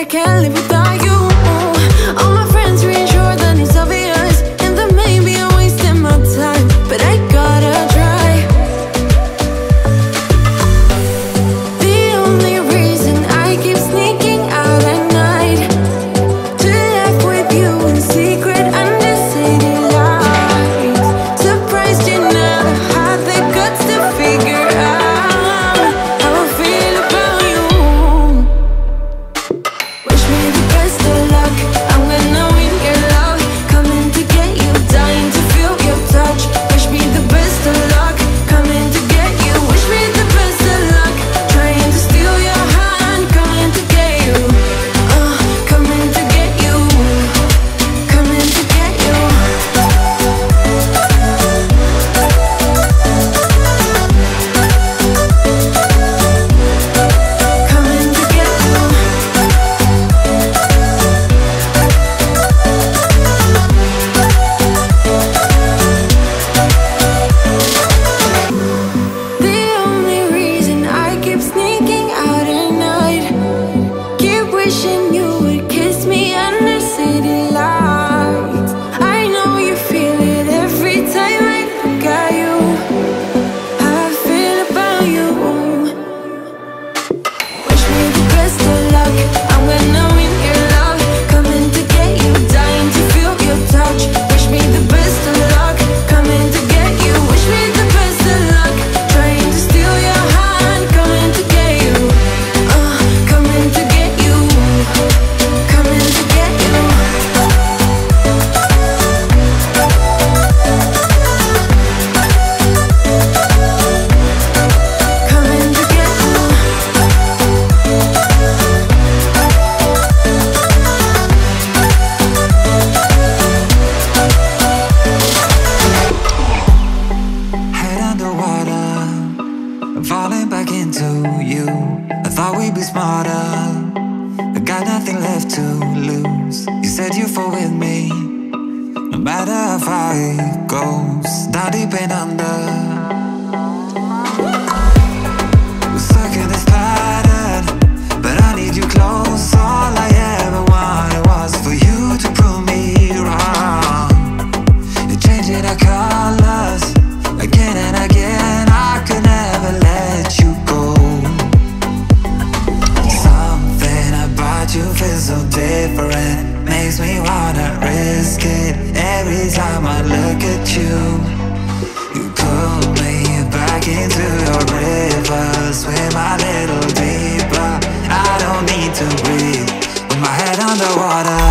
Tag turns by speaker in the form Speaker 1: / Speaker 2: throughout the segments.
Speaker 1: I can't live without you. All my friends reassure that it's obvious, and that maybe I'm wasting my time, but I gotta try. The only reason I keep sneaking out at night to laugh with you in secret under city lights. Surprised you never had the guts to figure out how I feel about you. Wish me the best of luck, I'm gonna win your love, coming to get you, dying to feel your touch. Wish me the best of luck, coming to get you. Wish me the best of luck, trying to steal your hand, coming to get you, coming to get you, coming to get you. Coming to get you. The only reason I keep sneaking out at night, keep wishing you would kiss me under city lights. I know you feel it every time I look at you. How I feel about you. Wish me the best of luck, I'm gonna win your love, coming to get you, dying to feel your touch. Wish me the best of luck, coming to get you. Wish me the best of luck, trying to steal your hand, coming to get you, coming to get you, coming to get you. Coming to get you.
Speaker 2: Head underwater, I'm falling back into you. I thought we'd be smarter, I got nothing left to lose. You said you fall with me, no matter how far it goes. Down deep and under, we're stuck in this pattern, but I need you close. All I ever wanted was for you to prove me wrong. You're changing our colors again and again. I could never let you go. Something about you feels so different, makes me wanna risk it every time I look at you. You pull me back into your river, swim a little deeper. I don't need to breathe with my head underwater.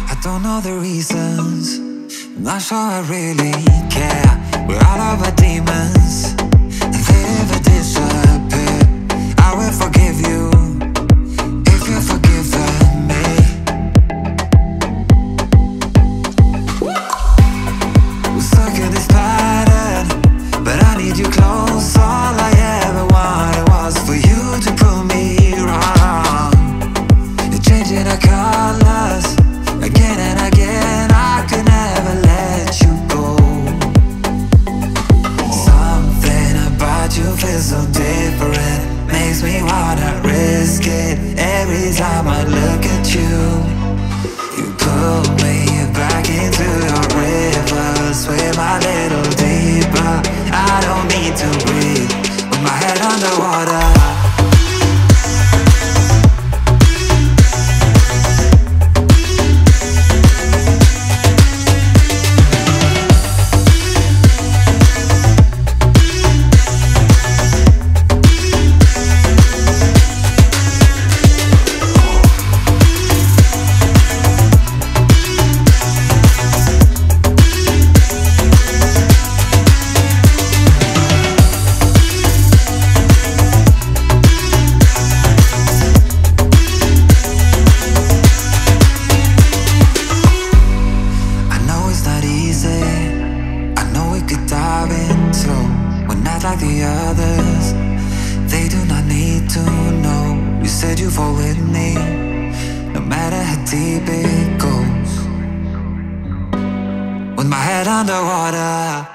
Speaker 2: I don't know the reasons, I'm not sure I really care. We're all of our demons, if they ever disappear, I will forgive you if you're forgiven me. We're stuck in this pattern, but I need you close. All I ever wanted was for you to prove me wrong. You're changing our colors again and again. I could never let you go. Something about you feels so different, makes me wanna risk it every time I look at you. You pull me back into your river, swim a little deeper. I don't need to breathe with my head underwater. they do not need to know. You said you fall with me, no matter how deep it goes. With my head underwater,